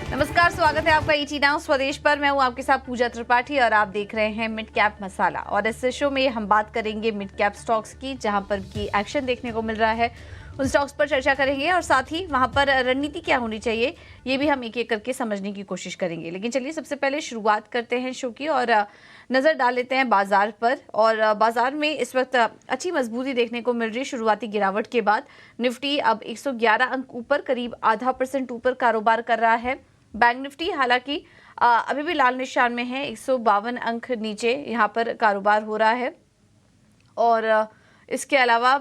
नमस्कार, स्वागत है आपका ईटी नाउ स्वदेश पर। मैं हूं आपके साथ पूजा त्रिपाठी और आप देख रहे हैं मिड कैप मसाला। और इस शो में हम बात करेंगे मिड कैप स्टॉक्स की, जहां पर की एक्शन देखने को मिल रहा है उन स्टॉक्स पर चर्चा करेंगे और साथ ही वहां पर रणनीति क्या होनी चाहिए ये भी हम एक एक करके समझने की कोशिश करेंगे। लेकिन चलिए सबसे पहले शुरुआत करते हैं शो की और नज़र डाल लेते हैं बाजार पर। और बाजार में इस वक्त अच्छी मजबूती देखने को मिल रही है। शुरुआती गिरावट के बाद निफ्टी अब 111 अंक ऊपर, करीब ½ % ऊपर कारोबार कर रहा है। बैंक निफ्टी हालांकि अभी भी लाल निशान में है, 152 अंक नीचे यहाँ पर कारोबार हो रहा है। और इसके अलावा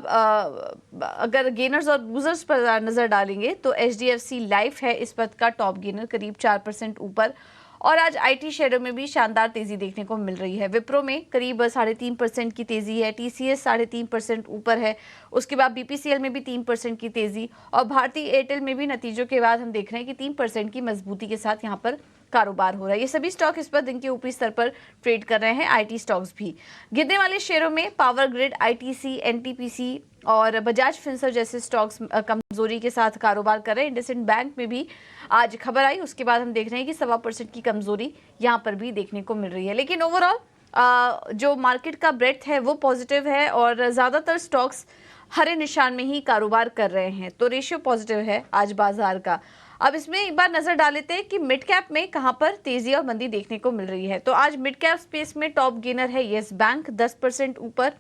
अगर गेनर्स और लूजर्स पर नजर डालेंगे तो HDFC लाइफ है इस वक्त का टॉप गेनर, करीब 4% ऊपर। और आज IT शेयरों में भी शानदार तेजी देखने को मिल रही है। विप्रो में करीब 3.5% की तेजी है, TCS 3.5% ऊपर है, उसके बाद BPCL में भी 3% की तेजी, और भारतीय एयरटेल में भी नतीजों के बाद हम देख रहे हैं कि 3% की मजबूती के साथ यहाँ पर कारोबार हो रहा है। ये सभी स्टॉक इस पर दिन के ऊपरी स्तर पर ट्रेड कर रहे हैं। IT स्टॉक्स भी गिरने वाले शेयरों में पावर ग्रिड, ITC, NTPC और बजाज फिंसर्व जैसे स्टॉक्स कमजोरी के साथ कारोबार कर रहे हैं। इंडसइंड बैंक में भी आज खबर आई, उसके बाद हम देख रहे हैं कि 1.25% की कमजोरी यहाँ पर भी देखने को मिल रही है। लेकिन ओवरऑल जो मार्केट का ब्रेथ है वो पॉजिटिव है और ज्यादातर स्टॉक्स हरे निशान में ही कारोबार कर रहे हैं, तो रेशियो पॉजिटिव है आज बाजार का। अब इसमें एक बार नजर डाल लेते हैं कि मिड कैप में कहां पर तेजी और मंदी देखने को मिल रही है। तो आज मिड कैप स्पेस में टॉप गेनर है येस बैंक, 10% ऊपर।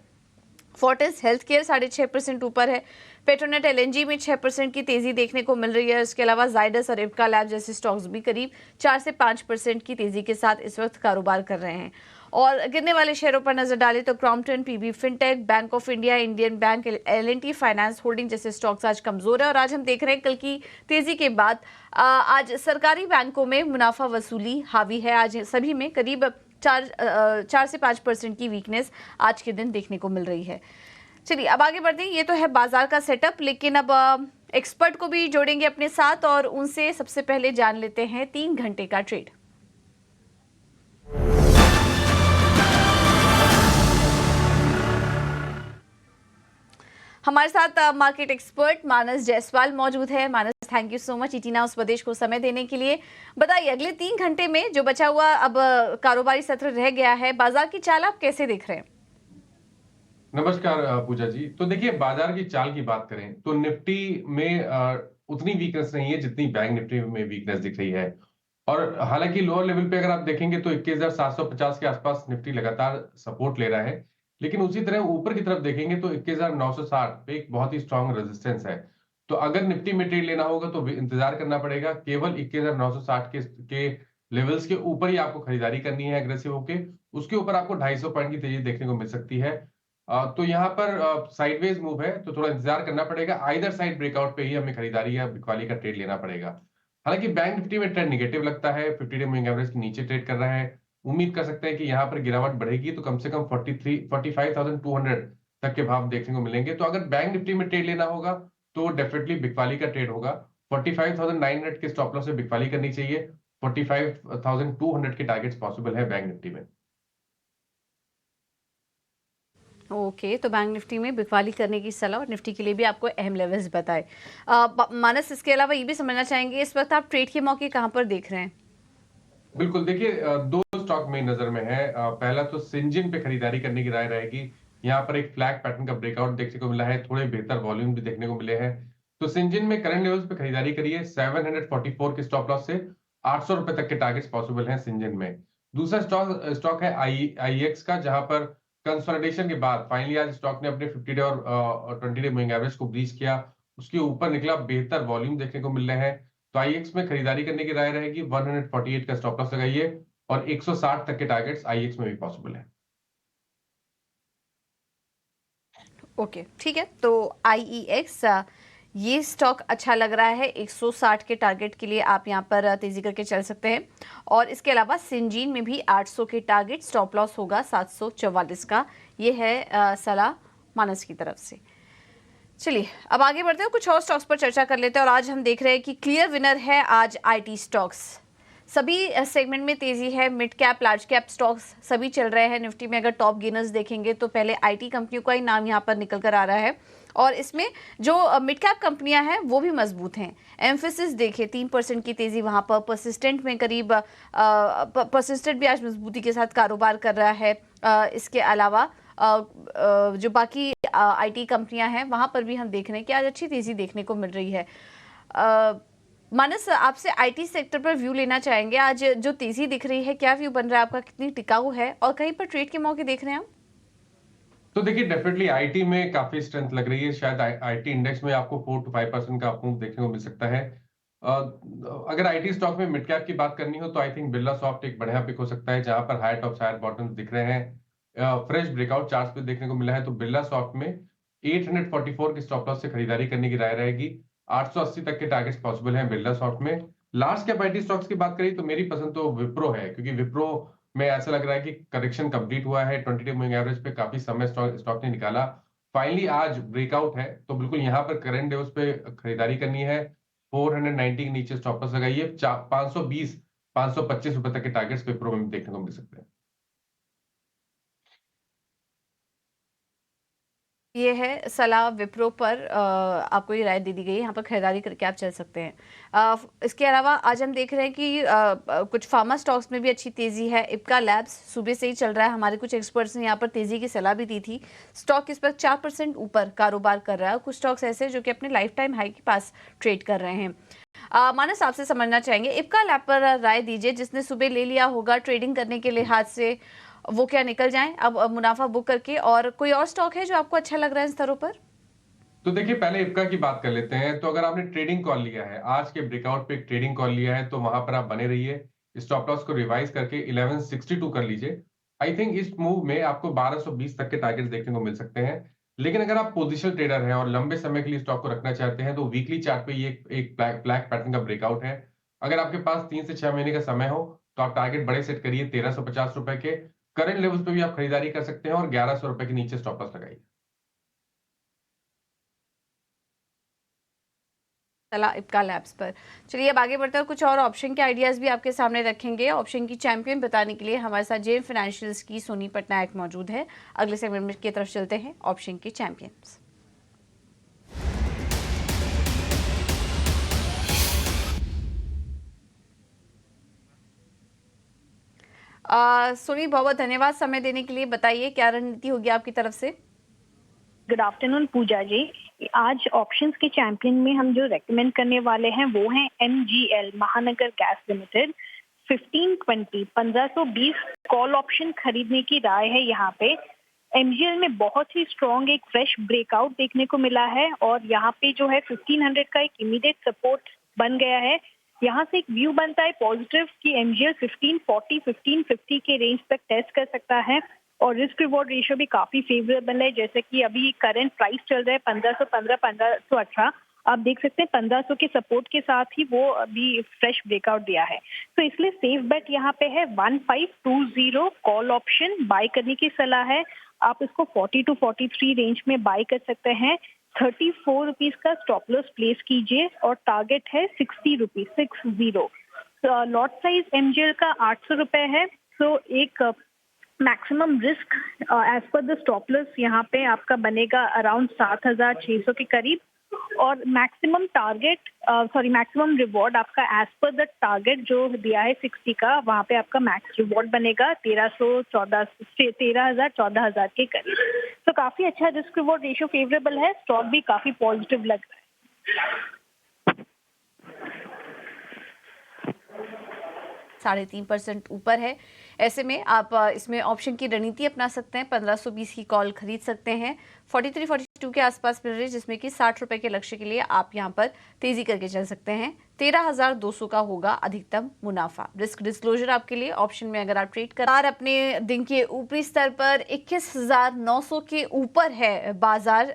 फोर्टिस हेल्थकेयर 6.5% ऊपर है। पेट्रोनेट LNG में 6% की तेजी देखने को मिल रही है। इसके अलावा जाइडस और इब्का लैब जैसे स्टॉक्स भी करीब 4 से 5% की तेजी के साथ इस वक्त कारोबार कर रहे हैं। और गिरने वाले शेयरों पर नजर डालें तो Crompton, PB fintech, bank of India, Indian bank, L&T finance holding जैसे स्टॉक्स आज कमजोर है। और आज हम देख रहे हैं कल की तेजी के बाद आज सरकारी बैंकों में मुनाफा वसूली हावी है। आज सभी में करीब 4 से 5% की वीकनेस आज के दिन देखने को मिल रही है। चलिए अब आगे बढ़ते हैं। ये तो है बाजार का सेटअप, लेकिन अब एक्सपर्ट को भी जोड़ेंगे अपने साथ और उनसे सबसे पहले जान लेते हैं 3 घंटे का ट्रेड। हमारे साथ मार्केट एक्सपर्ट मानस जायसवाल मौजूद है। Manas, thank you so much ET Now Swadesh को समय देने के लिए। बताइए अगले 3 घंटे में जो बचा हुआ अब कारोबारी सत्र रह गया है, बाजार की चाल आप कैसे देख रहे हैं? नमस्कार पूजा जी। तो देखिए, बाजार की चाल की बात करें तो निफ्टी में उतनी वीकनेस नहीं है जितनी बैंक निफ्टी में वीकनेस दिख रही है। और हालांकि लोअर लेवल पे अगर आप देखेंगे तो 21,750 के आसपास निफ्टी लगातार सपोर्ट ले रहा है, लेकिन उसी तरह ऊपर की तरफ देखेंगे तो 21,960 पे एक बहुत ही स्ट्रांग रेजिस्टेंस है। तो अगर निफ्टी में ट्रेड लेना होगा तो इंतजार करना पड़ेगा। केवल 21,960 के लेवल्स के ऊपर ही आपको खरीदारी करनी है एग्रेसिव होके। उसके ऊपर आपको 250 पॉइंट की तेजी देखने को मिल सकती है। तो यहाँ पर साइडवेज मूव है, तो थोड़ा इंतजार करना पड़ेगा। आइदर साइड ब्रेकआउट पे ही हमें खरीदारी या बिकवाली का ट्रेड लेना पड़ेगा। हालांकि बैंक निफ्टी में ट्रेंड निगेटिव लगता है, 50 डे मूविंग एवरेज के नीचे ट्रेड कर रहा है। उम्मीद कर सकते हैं कि यहाँ पर गिरावट बढ़ेगी तो कम से कम 45,200 तक के भाव देखने को मिलेंगे। तो अगर बैंक निफ्टी में ट्रेड लेना होगा तो डेफिनेटली बिकवाली का ट्रेड होगा। 45,900 के स्टॉप लॉस से बिकवाली करनी चाहिए। 45,200 के टारगेट्स पॉसिबल है बैंक निफ्टी में। ओके, तो बैंक निफ्टी में बिकवाली करने की सलाह और निफ्टी के लिए भी आपको अहम लेवल्स बताए। मानस, इसके अलावा ये भी समझना चाहेंगे इस वक्त आप ट्रेड के मौके कहां पर देख रहे हैं? बिल्कुल, देखिए, दो स्टॉक मेरी नजर में है। पहला तो सिंजिन पे खरीदारी करने की राय रहेगी। यहाँ पर एक फ्लैग पैटर्न का ब्रेकआउट देखने को मिला है, थोड़े बेहतर वॉल्यूम भी देखने को मिले हैं। तो सिंजिन में करंट लेवल्स पे खरीदारी करिए। 744 के स्टॉप लॉस से 800 रुपए तक के टारगेट्स पॉसिबल हैं सिंजिन में। दूसरा स्टॉक है IEX का, जहां पर कंसोलिडेशन के बाद फाइनली आज स्टॉक ने अपने 50 डे और 20 डे मूविंग एवरेज को ब्रीच किया। उसके ऊपर निकला, बेहतर वॉल्यूम देखने को मिल रहे हैं। तो IEX में खरीदारी करने की राय रहेगी। 148 का स्टॉप लॉस लगाइए और 160 तक के टारगेट्स IEX में भी पॉसिबल है। ओके, ठीक है। तो IEX ये स्टॉक अच्छा लग रहा है। 160 के टारगेट के लिए आप यहाँ पर तेजी करके चल सकते हैं। और इसके अलावा सिंजीन में भी 800 के टारगेट, स्टॉप लॉस होगा 744 का। ये है सलाह मानस की तरफ से। चलिए अब आगे बढ़ते हैं, कुछ और स्टॉक्स पर चर्चा कर लेते हैं। और आज हम देख रहे हैं कि क्लियर विनर है आज IT स्टॉक्स। सभी सेगमेंट में तेजी है। Mid cap, large cap stocks सभी चल रहे हैं। निफ्टी में अगर टॉप गेनर्स देखेंगे तो पहले IT कंपनियों का ही नाम यहाँ पर निकल कर आ रहा है। और इसमें जो मिड कैप कंपनियां हैं वो भी मजबूत हैं। एम्फेसिस देखिए 3% की तेजी वहां पर, परसिस्टेंट में करीब परसिस्टेंट भी आज मजबूती के साथ कारोबार कर रहा है। इसके अलावा जो बाकी आईटी कंपनियां हैं वहां पर भी हम देख रहे हैं कि आज अच्छी तेजी देखने को मिल रही है। मानस, आपसे आईटी सेक्टर पर व्यू लेना चाहेंगे। आज जो तेजी दिख रही है, क्या व्यू बन रहा है आपका, कितनी टिकाऊ है और कहीं पर ट्रेड के मौके देख रहे हैं आप? तो देखिए डेफिनेटली आईटी में काफी स्ट्रेंथ लग रही है। शायद आईटी इंडेक्स में आपको 4 to 5% का अप मूव देखने को मिल सकता है। अगर आईटी स्टॉक में मिड कैप की बात करनी हो तो आई थिंक बिरला सॉफ्ट एक बढ़िया पिक हो सकता है, जहां पर हाई टॉप हायर बॉटम्स दिख रहे हैं। फ्रेश ब्रेकआउट चार्ट्स पे देखने को मिला है, तो बिरला सॉफ्ट में 844 की स्टॉप लॉस से खरीदारी करने की राय रहेगी। 880 तक के टारगेट्स पॉसिबल हैं बिरला सॉफ्ट में। लार्ज कैप आईटी स्टॉक्स की बात करें तो मेरी पसंद तो विप्रो है, क्योंकि विप्रो में ऐसा लग रहा है कि करेक्शन कंप्लीट हुआ है। 20 डे मूविंग एवरेज पे काफी समय स्टॉक ने निकाला, फाइनली आज ब्रेकआउट है, तो बिल्कुल यहाँ पर करंट लेवल्स पे खरीदारी करनी है। 490 के नीचे स्टॉप लॉस लगाइए। 520 525 रुपए तक के टारगेट्स विप्रो में देखने को मिल सकते हैं। ये है सलाह विप्रो पर, आपको ये राय दे दी गई है, यहाँ पर खरीदारी करके आप चल सकते हैं। इसके अलावा आज हम देख रहे हैं कि कुछ फार्मा स्टॉक्स में भी अच्छी तेजी है। इप्का लैब्स सुबह से ही चल रहा है, हमारे कुछ एक्सपर्ट्स ने यहाँ पर तेजी की सलाह भी दी थी। स्टॉक इस वक्त 4% ऊपर कारोबार कर रहा है। कुछ स्टॉक्स ऐसे जो कि अपने लाइफ टाइम हाई के पास ट्रेड कर रहे हैं। मानस, आपसे समझना चाहेंगे इप्का लैब पर राय दीजिए। जिसने सुबह ले लिया होगा ट्रेडिंग करने के लिहाज से, वो क्या निकल जाएं अब मुनाफा बुक करके? और कोई और स्टॉक है जो आपको अच्छा लग रहा है इन स्तरों पर? तो देखिए पहले इप्का की बात कर लेते हैं। तो अगर आपने ट्रेडिंग कॉल लिया है, आज के ब्रेकआउट पे एक ट्रेडिंग कॉल लिया है, तो वहां पर आप बने रहिए। स्टॉप लॉस को रिवाइज करके 1162 कर लीजिए। आई थिंक इस मूव में आपको 1220 तक के टारगेट देखने को मिल सकते हैं। लेकिन अगर आप पोजिशनल ट्रेडर हैं और लंबे समय के लिए स्टॉक को रखना चाहते हैं, तो वीकली चार्ट पे ये एक ब्लैक पैटर्न का ब्रेकआउट है। अगर आपके पास 3 से 6 महीने का समय हो तो आप टारगेट बड़े सेट करिए 1350 रुपए के। करंट लेवल्स पे भी आप खरीदारी कर सकते हैं और 1100 रुपए के नीचे स्टॉप लॉस लगाइए। सलाह इप्का लैब्स पर। चलिए अब आगे बढ़ते हैं, कुछ और ऑप्शन के आइडियाज भी आपके सामने रखेंगे। ऑप्शन की चैंपियन बताने के लिए हमारे साथ जेएम फाइनेंशियल्स की सोनी पटनायक मौजूद है। अगले सेगमेंट की तरफ चलते हैं, ऑप्शन की चैंपियंस। सोनी, बहुत बहुत धन्यवाद समय देने के लिए। बताइए क्या रणनीति होगी आपकी तरफ से? गुड आफ्टरनून पूजा जी। आज ऑप्शंस के चैंपियन में हम जो रेकमेंड करने वाले हैं वो हैं एमजीएल, महानगर गैस लिमिटेड। 1520 कॉल ऑप्शन खरीदने की राय है यहाँ पे। एमजीएल में बहुत ही स्ट्रॉन्ग एक फ्रेश ब्रेकआउट देखने को मिला है और यहाँ पे जो है 1500 का एक इमीडिएट सपोर्ट बन गया है। यहाँ से एक व्यू बनता है पॉजिटिव कि एमजीएल 1540 1550 के रेंज तक टेस्ट कर सकता है और रिस्क रिवॉर्ड रेशियो भी काफी फेवरेबल है। जैसे कि अभी करंट प्राइस चल रहा है 1515 1518, आप देख सकते हैं 1500 के सपोर्ट के साथ ही वो अभी फ्रेश ब्रेकआउट दिया है। तो इसलिए सेफ बेट यहाँ पे है 1520 कॉल ऑप्शन बाय करने की सलाह है। आप इसको 40 to 43 रेंज में बाय कर सकते हैं। 34 रुपीज का स्टॉप लॉस प्लेस कीजिए और टारगेट है 60 रुपीज 60। लॉट साइज एमजीएल का 800 रुपए है। तो एक maximum risk as per the stop loss यहाँ पे आपका बनेगा अराउंड 7600 के करीब और मैक्सिमम टारगेट मैक्सिमम रिवॉर्ड आपका एज पर द टारगेट जो दिया है 60 का, वहाँ पे आपका मैक्स रिवॉर्ड बनेगा 13,000-14,000 के करीब। तो काफी अच्छा रिस्क रिवॉर्ड रेशियो फेवरेबल है। स्टॉक भी काफी पॉजिटिव लग रहा है। 3.5% ऊपर है। ऐसे में आप इसमें ऑप्शन की रणनीति अपना सकते हैं। 1520 की कॉल खरीद सकते हैं। 43-42 के आसपास मिल रही है, जिसमें कि 60 रुपए के लक्ष्य के लिए आप यहां पर तेजी करके चल सकते हैं। 13,200 का होगा अधिकतम मुनाफा। रिस्क डिस्क्लोजर आपके लिए ऑप्शन में अगर आप ट्रेड कर अपने दिन के ऊपरी स्तर पर 21,900 के ऊपर है बाजार।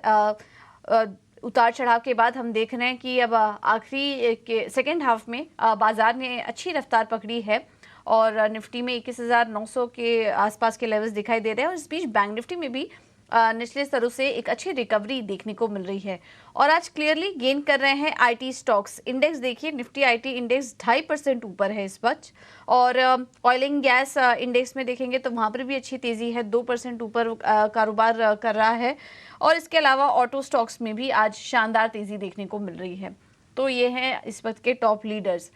उतार चढ़ाव के बाद हम देख रहे हैं कि अब आखिरी के सेकेंड हाफ में बाजार ने अच्छी रफ्तार पकड़ी है और निफ्टी में 21,900 के आसपास के लेवल्स दिखाई दे रहे हैं। और इस बीच बैंक निफ्टी में भी निचले स्तरों से एक अच्छी रिकवरी देखने को मिल रही है और आज क्लियरली गेन कर रहे हैं आईटी स्टॉक्स। इंडेक्स देखिए, निफ्टी आईटी इंडेक्स 2.5% ऊपर है इस वक्त और ऑयल एंड गैस इंडेक्स में देखेंगे तो वहां पर भी अच्छी तेजी है, 2% ऊपर कारोबार कर रहा है और इसके अलावा ऑटो स्टॉक्स में भी आज शानदार तेजी देखने को मिल रही है। तो ये हैं इस वक्त के टॉप लीडर्स।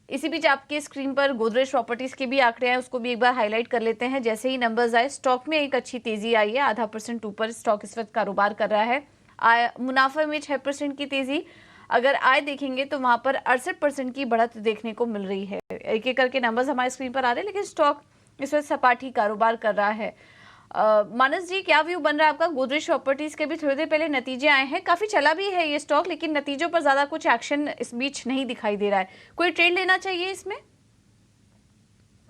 इसी बीच आपके स्क्रीन पर गोदरेज प्रॉपर्टीज के भी आंकड़े हैं, उसको भी एक बार हाईलाइट कर लेते हैं। जैसे ही नंबर्स आए, स्टॉक में एक अच्छी तेजी आई है, 0.5% ऊपर स्टॉक इस वक्त कारोबार कर रहा है। मुनाफे में 6% की तेजी। अगर आय देखेंगे तो वहां पर 68% की बढ़त देखने को मिल रही है। एक एक करके नंबर्स हमारे स्क्रीन पर आ रहे हैं, लेकिन स्टॉक इस वक्त सपाट कारोबार कर रहा है। मानस जी, क्या व्यू बन रहा है आपका? गोदरेज प्रॉपर्टीज के भी थोड़ी देर पहले नतीजे आए हैं, काफी चला भी है ये स्टॉक, लेकिन नतीजों पर ज्यादा कुछ एक्शन इस बीच नहीं दिखाई दे रहा है। कोई ट्रेड लेना चाहिए इसमें?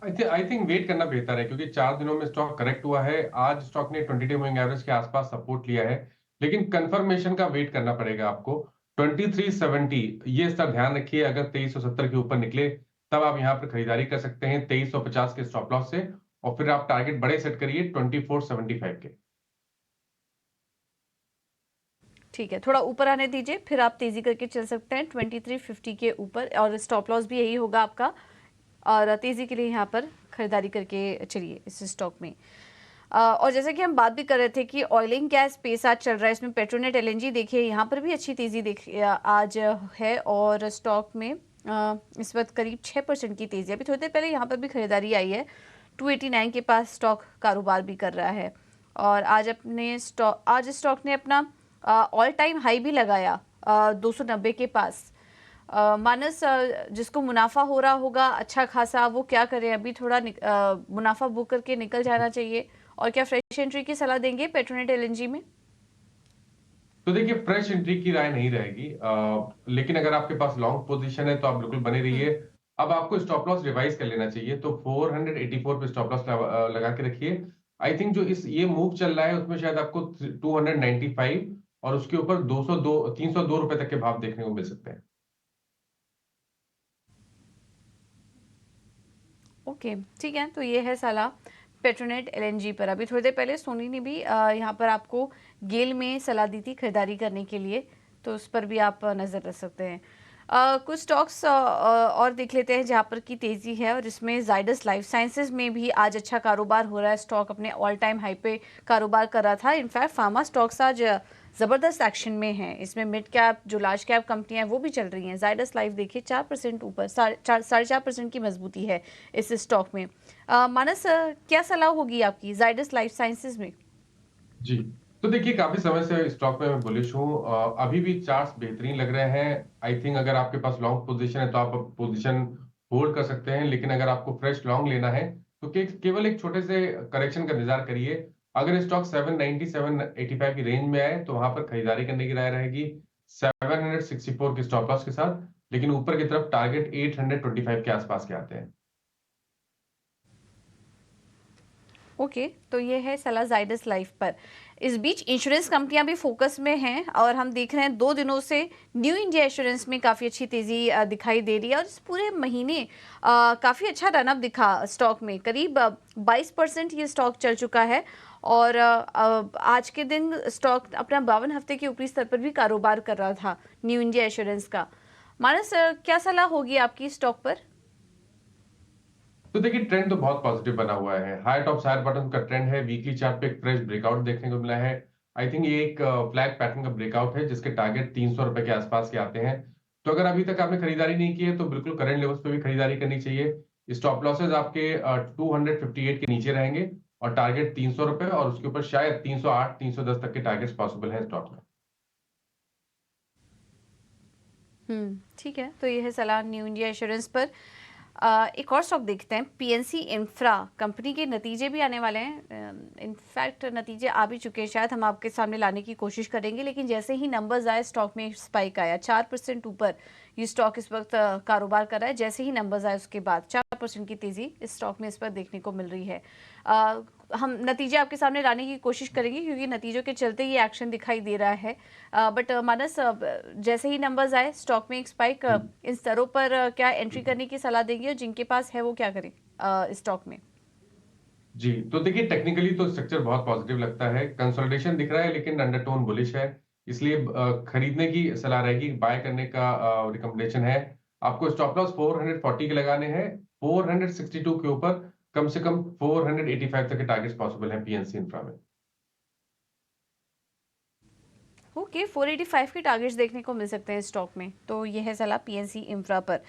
आई थिंक वेट करना बेहतर है, क्योंकि 4 दिनों में स्टॉक करेक्ट हुआ है। आज स्टॉक ने 20 डे मूविंग एवरेज के आसपास सपोर्ट लिया है, लेकिन कंफर्मेशन का वेट करना पड़ेगा आपको। 2370 ये स्तर ध्यान रखिए, अगर 2370 के ऊपर निकले तब आप यहाँ पर खरीदारी कर सकते हैं 2350 के स्टॉप लॉस से, और फिर आप टारगेट बड़े सेट करिए 2475 के। ठीक है, थोड़ा ऊपर आने दीजिए, फिर आप तेजी करके चल सकते हैं 2350 के ऊपर और स्टॉप लॉस भी यही होगा आपका। और तेजी के लिए यहाँ पर खरीदारी करके चलिए इस स्टॉक में। और जैसे कि हम बात भी कर रहे थे कि ऑयल एंड गैस स्पेस आज चल रहा है, इसमें पेट्रोनेट एलएनजी देखिए यहाँ पर भी अच्छी तेजी आज है और स्टॉक में इस वक्त करीब 6% की तेजी। अभी थोड़ी देर पहले यहाँ पर भी खरीदारी आई है, 289 के पास स्टॉक कारोबार भी कर रहा है और आज स्टॉक ने अपना ऑल टाइम हाई भी लगाया 290 के पास। मानस, जिसको मुनाफा हो रहा होगा अच्छा खासा, वो क्या करें? अभी थोड़ा मुनाफा बुक करके निकल जाना चाहिए और क्या फ्रेश एंट्री की सलाह देंगे पेट्रोनेट एलएनजी में? तो देखिए, फ्रेश एंट्री की राय नहीं रहेगी, लेकिन अगर आपके पास लॉन्ग पोजीशन है तो आप बिल्कुल बने रहिए। अब आपको स्टॉप लॉस रिवाइज कर लेना चाहिए, तो 484 पे स्टॉप लॉस लगा के रखिए। आई थिंक जो ये मूव चल रहा है उसमें शायद आपको 295 और उसके ऊपर 302 रुपए तक के भाव देखने को मिल सकते हैं। ओके, ठीक है, तो ये है सलाह पेट्रोनेट एलएनजी पर। अभी थोड़ी देर पहले सोनी ने भी यहाँ पर आपको गेल में सलाह दी थी खरीदारी करने के लिए, तो उस पर भी आप नज़र रख सकते हैं। कुछ स्टॉक्स और देख लेते हैं जहाँ पर की तेज़ी है और इसमें जाइडस लाइफ साइंसेज में भी आज अच्छा कारोबार हो रहा है। स्टॉक अपने ऑल टाइम हाई पे कारोबार कर रहा था। इनफैक्ट फार्मा स्टॉक्स आज ज़बरदस्त एक्शन में हैं। इसमें मिड कैप जो लार्ज कैप कंपनियां हैं वो भी चल रही हैं। जाइडस लाइफ देखिए 4% ऊपर, 4.5% की मजबूती है इस स्टॉक में। मानस, क्या सलाह होगी आपकी जाइडस लाइफ साइंसेज में? जी, तो देखिए, काफी समय से स्टॉक में मैं बुलिश हूँ। अभी भी चार्ट्स बेहतरीन लग रहे हैं। आई थिंक अगर आपके पास लॉन्ग पोजीशन है तो आप पोजीशन होल्ड कर सकते हैं, लेकिन अगर आपको फ्रेश लॉन्ग लेना है तो केवल एक छोटे से करेक्शन का इंतजार करिए। अगर स्टॉक 790 785 की रेंज में आए तो वहां पर खरीदारी करने की राय रहेगी 764 के स्टॉप लॉस के साथ, लेकिन ऊपर की तरफ टारगेट 825 के आसपास के आते हैं। ओके, तो ये है सलाह जाइडस लाइफ पर। इस बीच इंश्योरेंस कंपनियां भी फोकस में हैं और हम देख रहे हैं 2 दिनों से न्यू इंडिया इंश्योरेंस में काफ़ी अच्छी तेज़ी दिखाई दे रही है और इस पूरे महीने काफ़ी अच्छा रनअप दिखा स्टॉक में। करीब 22% ये स्टॉक चल चुका है और आज के दिन स्टॉक अपना 52 हफ्ते के ऊपरी स्तर पर भी कारोबार कर रहा था न्यू इंडिया इंश्योरेंस का। मानस, क्या सलाह होगी आपकी स्टॉक पर? तो देखिए, ट्रेंड तो बहुत पॉजिटिव बना हुआ है। हाई टॉप हायर बॉटम का ट्रेंड है। वीकली चार्ट पे एक फ्रेश ब्रेकआउट देखने को मिला है। आई थिंक ये एक फ्लैग पैटर्न का ब्रेकआउट है जिसके टारगेट 300 रुपए के आसपास के आते हैं। तो अगर अभी तक आपने खरीदारी नहीं की है तो बिल्कुल करंट लेवल्स पे भी खरीदारी करनी चाहिए। स्टॉप लॉसेज आपके 258 के नीचे रहेंगे और टारगेट 300 रुपए, और उसके ऊपर शायद 308 310 तक के टारगेट्स पॉसिबल है स्टॉक में। ठीक है, तो ये है सलाह न्यू इंडिया इंश्योरेंस पर। एक और स्टॉक देखते हैं, पीएनसी इंफ्रा कंपनी के नतीजे भी आने वाले हैं। इनफैक्ट नतीजे आ भी चुके हैं, शायद हम आपके सामने लाने की कोशिश करेंगे, लेकिन जैसे ही नंबर्स आए स्टॉक में स्पाइक आया। 4% ऊपर ये स्टॉक इस वक्त कारोबार कर रहा है। जैसे ही नंबर्स आए उसके बाद 4% की तेजी इस स्टॉक में इस पर देखने को मिल रही है। हम नतीजे आपके सामने लाने की कोशिश करेंगे क्योंकि नतीजों के चलते ये एक्शन दिखाई दे रहा है। बट मानस, जैसे ही नंबर्स आए स्टॉक में एक स्पाइक, इन स्तरों पर क्या एंट्री करने की सलाह देंगे और जिनके पास है वो क्या करें स्टॉक में? जी, तो देखिए टेक्निकली तो स्ट्रक्चर बहुत पॉजिटिव लगता है। कंसोलिडेशन दिख रहा है लेकिन अंडरटोन बुलिश है। इसलिए खरीदने की सलाह रहेगी, बाय करने का रिकमेंडेशन है। आपको स्टॉप लॉस 440 के लगाने हैं। 462 के ऊपर कम से कम 485 तक के टारगेट्स पॉसिबल हैं पीएनसी इंफ्रा में। ओके, 485 के टारगेट्स देखने को मिल सकते हैं स्टॉक में। तो ये है सलाह पीएनसी इंफ्रा पर।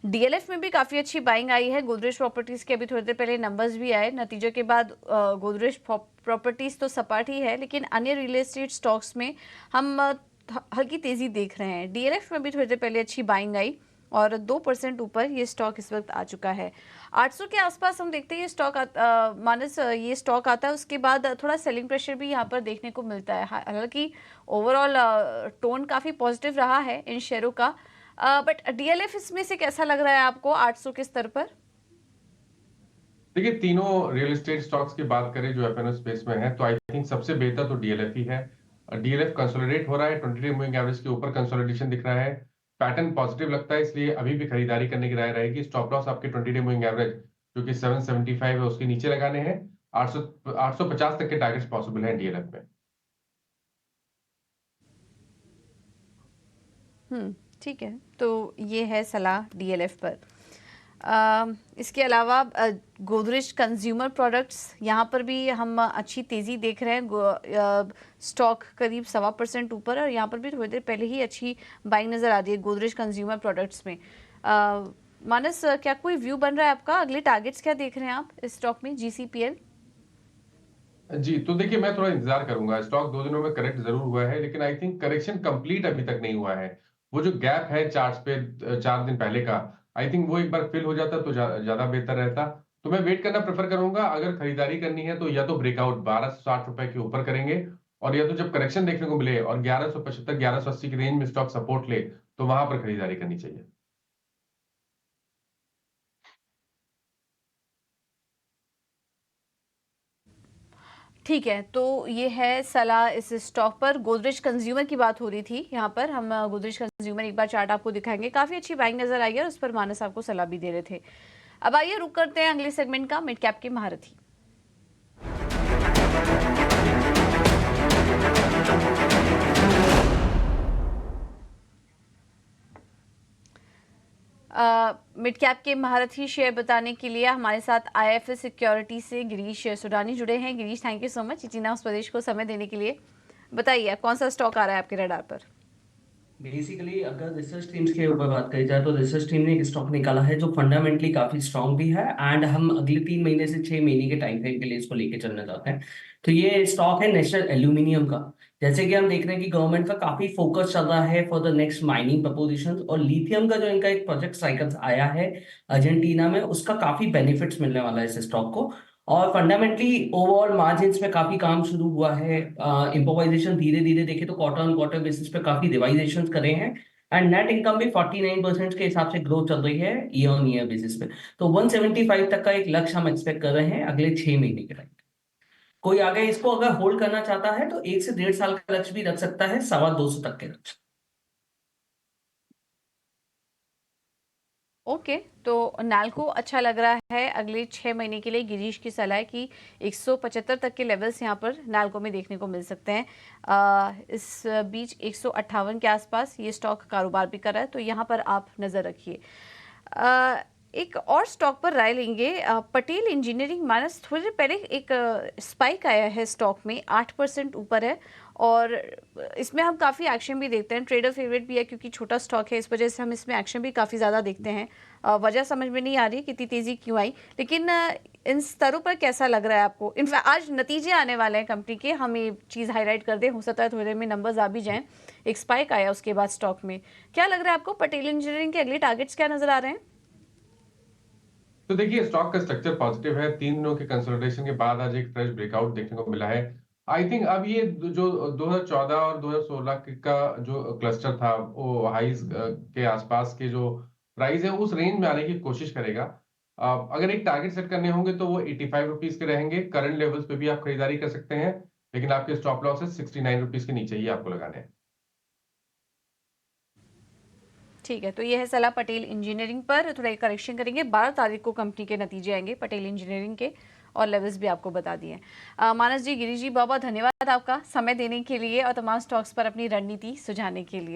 डीएलएफ में भी काफ़ी अच्छी बाइंग आई है। गोदरेज प्रॉपर्टीज़ के अभी थोड़ी देर पहले नंबर्स भी आए। नतीजों के बाद गोदरेज प्रॉपर्टीज़ तो सपाट ही है, लेकिन अन्य रियल एस्टेट स्टॉक्स में हम हल्की तेज़ी देख रहे हैं। डीएलएफ में भी थोड़ी देर पहले अच्छी बाइंग आई और 2% ऊपर ये स्टॉक इस वक्त आ चुका है। 800 के आसपास हम देखते हैं ये स्टॉक मानस ये स्टॉक आता है, उसके बाद थोड़ा सेलिंग प्रेशर भी यहाँ पर देखने को मिलता है। हालांकि ओवरऑल टोन काफ़ी पॉजिटिव रहा है इन शेयरों का। बट डीएलएफ इसमें से कैसा लग रहा है आपको 800 के स्तर पर? देखिए तीनों रियल एस्टेट स्टॉक्स की बात करें जो एफएनओ स्पेस में है, तो आई थिंक सबसे बेहतर तो डीएलएफ ही है। डीएलएफ कंसोलिडेट हो रहा है, 20 डे मूविंग एवरेज के ऊपर कंसोलिडेशन दिख रहा है। पैटर्न पॉजिटिव लगता है, इसलिए अभी भी खरीदारी करने की राय रहेगी। स्टॉप लॉस आपके 20 डे मूविंग एवरेज जो कि 775 है उसके नीचे लगाने हैं। 850 तक के टारगेट्स पॉसिबल हैं डीएलएफ में। ठीक है, तो ये है सलाह डीएलएफ पर। इसके अलावा गोदरेज कंज्यूमर प्रोडक्ट्स, यहाँ पर भी हम अच्छी तेज़ी देख रहे हैं। स्टॉक करीब 1.25% ऊपर, और यहाँ पर भी थोड़ी देर पहले ही अच्छी बाइंग नज़र आ रही है गोदरेज कंज्यूमर प्रोडक्ट्स में। मानस, क्या कोई व्यू बन रहा है आपका? अगले टारगेट्स क्या देख रहे हैं आप इस स्टॉक में, जीसीपीएल? जी, तो देखिए मैं थोड़ा इंतज़ार करूँगा। स्टॉक 2 दिनों में करेक्ट ज़रूर हुआ है, लेकिन आई थिंक करेक्शन कंप्लीट अभी तक नहीं हुआ है। वो जो गैप है चार्ट्स पे 4 दिन पहले का, आई थिंक वो एक बार फिल हो जाता तो ज़्यादा बेहतर रहता। तो मैं वेट करना प्रेफ़र करूँगा। अगर खरीदारी करनी है तो या तो ब्रेकआउट ₹1260 के ऊपर करेंगे, और या तो जब करेक्शन देखने को मिले और 1175 1180 की रेंज में स्टॉक सपोर्ट ले, तो वहाँ पर खरीदारी करनी चाहिए। ठीक है, तो ये है सलाह इस स्टॉक पर। गोदरेज कंज्यूमर की बात हो रही थी यहाँ पर। हम गोदरेज कंज्यूमर एक बार चार्ट आपको दिखाएंगे। काफ़ी अच्छी बाइंग नज़र आई है और उस पर मानस आपको सलाह भी दे रहे थे। अब आइए रुक करते हैं अगले सेगमेंट का, मिड कैप के महारथी। मिड कैप के महारथी शेयर बताने के लिए हमारे साथ आईएफएस सिक्योरिटी से गिरीश सुडानी जुड़े हैं। Girish, thank you so much इचिना स्वदेश को समय देने के लिए। बताइए कौन सा स्टॉक आ रहा है आपके रडार पर? बेसिकली अगर रिसर्च टीम्स के ऊपर बात करी जाए तो रिसर्च टीम ने एक स्टॉक निकाला है जो फंडामेंटली काफी स्ट्रांग भी है, एंड हम अगले 3 महीने से 6 महीने के टाइम फ्रेम के लिए इसको लेके चलना चाहते हैं। तो ये स्टॉक है नेशनल एल्यूमिनियम का। जैसे कि हम देख रहे हैं कि गवर्नमेंट का काफी फोकस चल रहा है for the next mining preposition, और लिथियम का जो इनका एक प्रोजेक्ट साइकिल आया है अर्जेंटीना में, उसका काफी बेनिफिट्स मिलने वाला है इस स्टॉक को। और फंडामेंटली ओवरऑल मार्जिन्स में काफी काम शुरू हुआ है। इम्प्रोवाइजेशन धीरे धीरे देखे तो क्वार्टर ऑन क्वार्टर बेसिस पे काफी रिवाइजेशन करे हैं, एंड नेट इनकम भी 49% के हिसाब से ग्रोथ चल रही है ईयर ऑन ईयर बेसिस पे। तो 175 तक का एक लक्ष्य हम एक्सपेक्ट कर रहे हैं अगले 6 महीने के टाइम। कोई आगे इसको अगर होल्ड करना चाहता है तो 1 से 1.5 साल का लक्ष्य भी रख सकता है, 250 तक के लक्ष्य। ओके, तो नाल्को अच्छा लग रहा है अगले 6 महीने के लिए। गिरीश की सलाह है कि 175 तक के लेवल्स यहाँ पर नाल्को में देखने को मिल सकते हैं। इस बीच 158 के आसपास ये स्टॉक कारोबार भी कर रहा है, तो यहाँ पर आप नज़र रखिए। एक और स्टॉक पर राय लेंगे। पटेल इंजीनियरिंग, मानस थोड़ी देर पहले एक स्पाइक आया है स्टॉक में, 8% ऊपर है, और इसमें हम काफ़ी एक्शन भी देखते हैं। ट्रेडर फेवरेट भी है क्योंकि छोटा स्टॉक है, इस वजह से हम इसमें एक्शन भी काफ़ी ज़्यादा देखते हैं। वजह समझ में नहीं आ रही कितनी तेज़ी क्यों आई, लेकिन इन स्तरों पर कैसा लग रहा है आपको? इनफैक्ट आज नतीजे आने वाले हैं कंपनी के, हम ये चीज़ हाईलाइट कर दें, हो सकता है थोड़ी देर में नंबर्स आ भी जाएँ। एक स्पाइक आया उसके बाद स्टॉक में, क्या लग रहा है आपको? पटेल इंजीनियरिंग के अगले टारगेट्स क्या नज़र आ रहे हैं? तो देखिए स्टॉक का स्ट्रक्चर पॉजिटिव है। 3 दिनों के कंसोलिडेशन के बाद आज एक फ्रेश ब्रेकआउट देखने को मिला है। आई थिंक अब ये जो 2014 और 2016 का जो क्लस्टर था, वो हाईज के आसपास के जो प्राइस है उस रेंज में आने की कोशिश करेगा। अगर एक टारगेट सेट करने होंगे तो वो 85 रुपीज के रहेंगे। करंट लेवल्स पे भी आप खरीदारी कर सकते हैं, लेकिन आपके स्टॉप लॉस 69 रुपीज के नीचे ही आपको लगाने हैं। ठीक है, तो ये है सलाह पटेल इंजीनियरिंग पर। थोड़ा एक करेक्शन करेंगे। 12 तारीख को कंपनी के नतीजे आएंगे पटेल इंजीनियरिंग के, और लेवल्स भी आपको बता दिए। मानस जी, गिरीश जी, बहुत बहुत धन्यवाद आपका समय देने के लिए और तमाम स्टॉक्स पर अपनी रणनीति सुझाने के लिए।